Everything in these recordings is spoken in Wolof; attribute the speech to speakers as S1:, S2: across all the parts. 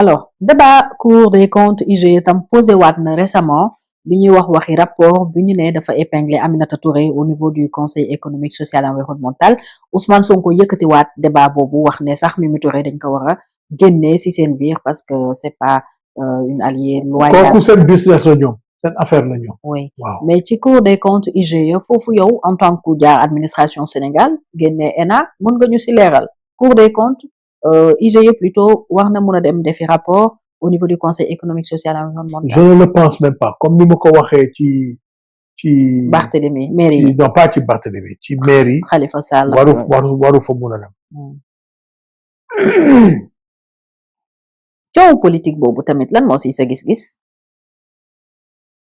S1: Alors, débat Cour des comptes IGE tam posé waat na récemment bi ñuy wax waxi rapport bi ñu ne dafa épinglé Aminata Touré au niveau du conseil économique social et environnemental Ousmane Sonko yëkkati waat débat boobu wax ne sax Mimi Touré dañ ko war a génnee ci seen biir parce que c'est pas une alliée loyale.
S2: kooku seen business la ñoom seen affaire la ñoom.
S1: Oui
S2: waaw
S1: mais ci Cour des comptes IGE foofu yow en tant que jaar administration Sénégal génne ENA mën nga ñu ci leeral Cour des comptes IGE plutôt war na mën a dem defi rapport au niveau du conseil économique social et
S2: je
S1: environnemental.
S2: ne le pense même pas comme ni ma ko waxee ci
S1: Barthélémy mairie yi
S2: non pas ci Barthélémy ci mairie
S1: Khalifa Sall.
S2: waru fa mun a dem.
S1: coow politique boobu tamit lan moo ci sa gis-gis.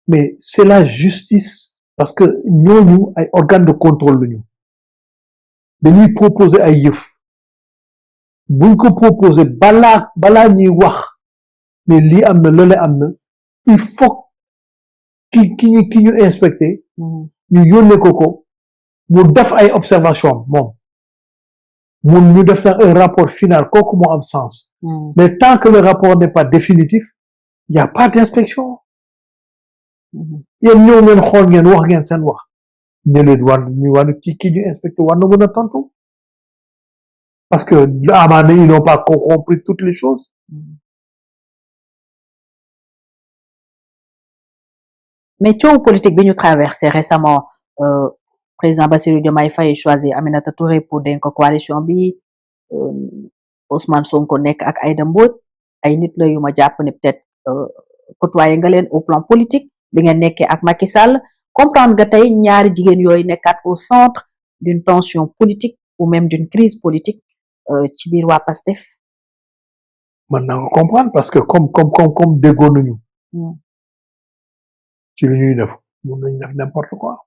S2: mais c'est la justice parce que ñooñu ay organe de contrôle lañu dañuy proposer ay yëf buñ ko proposer balaa ñuy wax mais lii am na lële am na il faut ki ñu inspecté ñu yónnee ko mu def ay observation moom ñu def na un rapport final kooku moo am sens mais tant que le rapport n'est pas définitif il y a pas d'inspection yéen ñëw ngeen xool ngeen wax ngeen seen wax ñu leen war ki ñu inspecté war na mën a tontu parce que amaana ils n'ont pas compris toutes les choses.
S1: mais coow politique bi ñu traversé récemment président Bassirou Diomaye Faye choisir Aminata Touré pour dénk ko coalition bi Ousmane Sonko nekk ak Aïda Mbodj ay nit la yu ma jàpp ne peut-être côtoyé nga leen au plan politique bi ngeen nekkee ak Macky Sall comprendre nga tey ñaari jigéen yooyu nekkaat au centre d'une tension politique ou même d'une crise politique ci biir waa PASTEF.
S2: mën naa ko comprendre parce que comme déggoo nañu ci li ñuy def mun nañ def n'importe quoi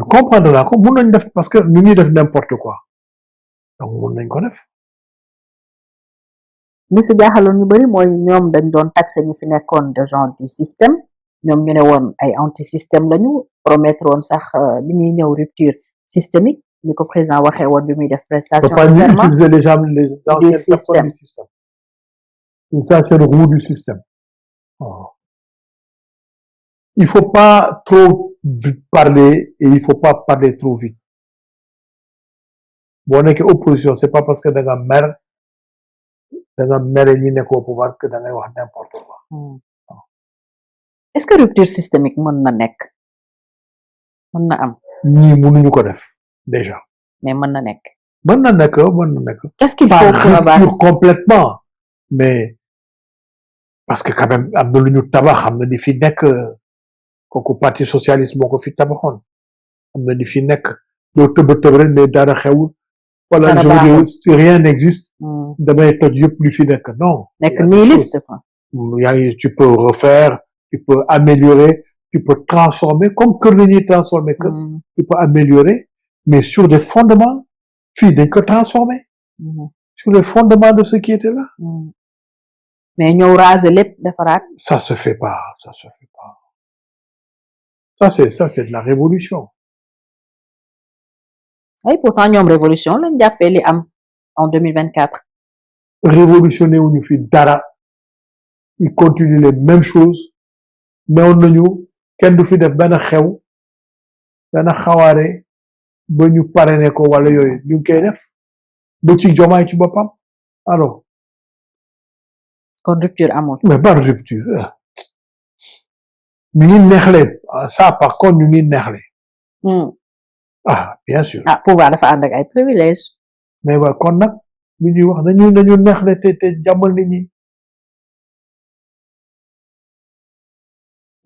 S2: comprendre naa ko mun nañ def parce que ñu ngi def n'importe quoi donc mun nañ ko def.
S1: li si jaaxaloon ñu bari mooy ñoom dañ doon taxé ñu fi nekkoon de genre du système ñoom ñu ne woon ay anti système lañu promettre woon sax bi ñuy ñëw rupture systémique ni ko président waxee woon bi muy def prestation de serment
S2: utiliser les anciennes personnes du système ça c'est le roue du système. Il faut pas trop vite parler et il faut pas parler trop vite boo nekkee opposition c'est pas parce que da nga mere ñi nekk au pouvoir que da ngay wax n'importe quoi.
S1: est-ce que rupture systémique mën na nekk mën na am.
S2: ñii mënuñu ko def déjà.
S1: mais mën na nekk.
S2: mën na nekk.
S1: qu'est-ce qu'il faut
S2: rupture complètement mais parce que quand même am na lu ñu tabax am na di fi nekk kooku parti socialiste moo ko fi tabaxoon am na di fi nekk doo tëb rek ne dara xewul. voilà je veux dire rien n'existe. damay toj yëpp lu fi nekk non.
S1: nekk nihiliste quoi.
S2: tu peux refaire tu peux améliorer tu peux transformer comme que ni ñuy transformer que tu peux améliorer mais sur des fondements fii dañ ko transformer sur les fondements de ce qui était là.
S1: mais ñëw raser lépp defaraat.
S2: ça se fait pas ça c'est de la révolution.
S1: ay pourtant ñoom révolution lañ jàppee li am en 2024.
S2: révolutionné wuñu fi dara ils continuent les mêmes choses newoon nañu kenn du fi def benn xew benn xawaare ba ñu parrainé ko wala yooyu ñu ngi koy def ba ci Diomaye ci boppam alors.
S1: kon rupture amul.
S2: mais pas rupture ñu ngi neexle ça par contre ñu ngi neexle. bien sûr.
S1: pouvoir dafa ànd ak ay privilèges.
S2: mais waa kon nag lu ñuy wax nañu neexle te jàmmal nit ñi.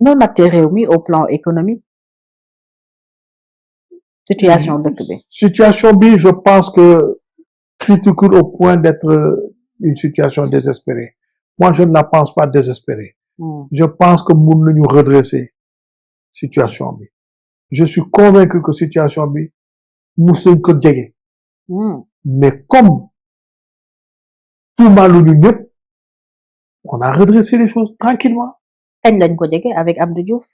S1: noo nattee réew mi au plan économique. situation dëkk bi.
S2: situation bi je pense que critique au point d'être une situation désespérée moi je ne la pense pas désespérée. je pense que mun nañu redresser situation bi. je suis convaincu que situation bi mus nañ ko jege. mais comme tout mal lu ñu ñëpp on a redressé les choses tranquillement.
S1: kañ lañ ko jege avec Abdou Diouf.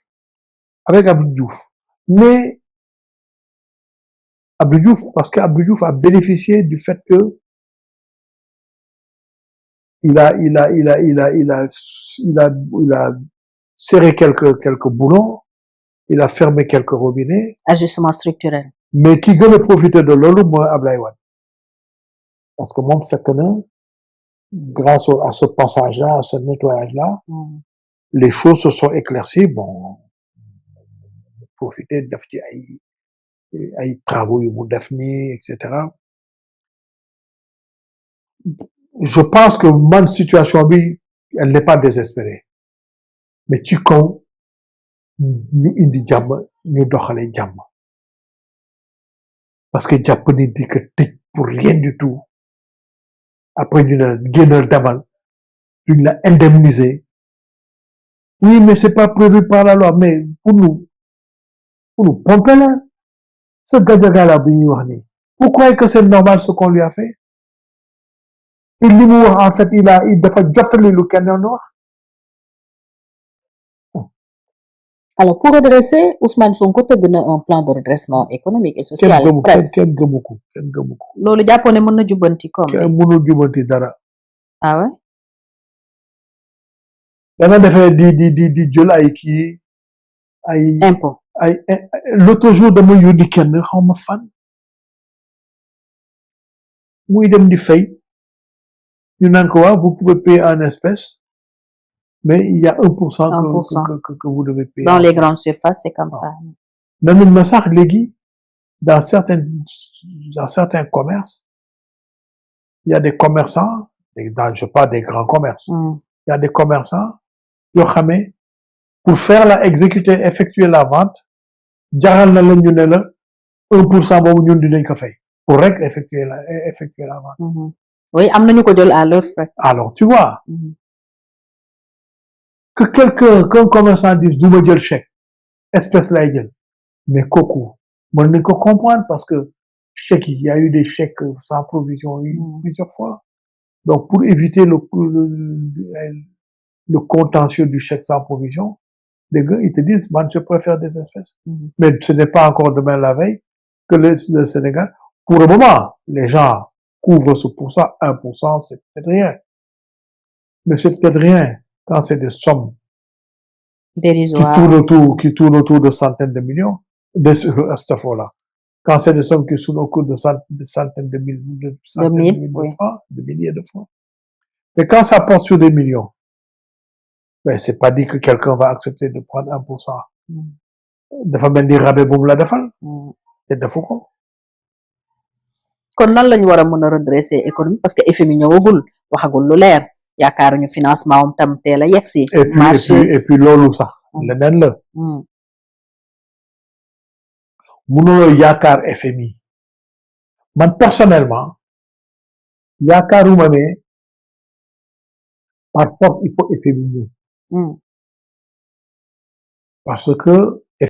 S2: mais Abdou Diouf, parce que Abdou Diouf a bénéficié du fait que il a serré quelques boulons, il a fermé quelques robinets,
S1: ajustement structurel.
S2: mais qui gën a profité de loolu mooy Ablaye Wade parce que moom fekk na grâce à ce passage-là, à ce nettoyage-là, les choses se sont éclaircies. Bon, profiter def ci ay travaux yu mu def nii, etc. Je pense que man situation bi elle n'est pas désespérée mais ci kaw ñu indi jàmm ñu doxale jàmm parce que jàpp ni di ko tëj pour rien du tout après ñu ne génnal demal duñ la indemniser oui mais c'est pas prévu par la loi mais pour nous pomper là ce Gadiaga là bi ñuy wax nii vous croyez que c'est normal ce qu'on lui a fait et li mu wax en fait il dafa jottali lu kenn doon wax.
S1: Alors pour redresser Ousmane Sonko tëgg na un plan de redressement économique et social.
S2: kenn gëmu ko
S1: loolu jàppoon ne mën na jubbanti comme.
S2: kenn mënul jubbanti dara.
S1: ah ouais.
S2: dana defee di jël ay kii ay.
S1: impôt
S2: ay l'autre jour dama yónni kenn xaw ma fan muy dem di fay ñu naan ko waaw vous pouvez payer en espèces mais il y a 1% que vous devez payer.
S1: Dans les grandes surfaces, c'est comme ça.
S2: nanuñ ma sax léegi dans certains commerces il y a des commerçants je parle des grands commerces. Il y a des commerçants yoo xamee pour effectuer la vente jaral na la ñu ne la 1% boobu ñun dinañ ko fay pour rek effectuer la vente.
S1: Oui, am nañu ko jël à leur frais.
S2: Alors tu vois. qu'un commerçant dise du ma jël chèque espèce lay jël mais kooku mën nañ ko comprendre parce que chèque il y a eu des chèques sans provision plusieurs fois donc pour éviter le contentieux du chèque sans provision les gars ils te disent man je préfère des espèces. Mais ce n'est pas encore demain la veille que le Sénégal pour le moment les gens couvrent ce pour ça 1% c'est peut-être rien mais c'est peut-être rien quand c'est des sommes
S1: dérisoires
S2: qui tournent autour de centaines de millions de cette fois-là. Quand c'est des sommes qui tournent autour de centaines de milliers de milliers de francs. Mais quand ça porte sur des millions, ben c'est pas dit que quelqu'un va accepter de prendre 1%. dafa mel ni rabais boobu la defal. te defu ko.
S1: kon nan lañu war a mën a redresser économie parce que FMI ñëwagul waxagul lu leer yaakaaruñu financement am tam teel a yegsi.
S2: et puis loolu sax. leneen la. mënuloo yaakaar FMI man personnellement yaakaaruma ne par force il faut FMI ñëw. parce que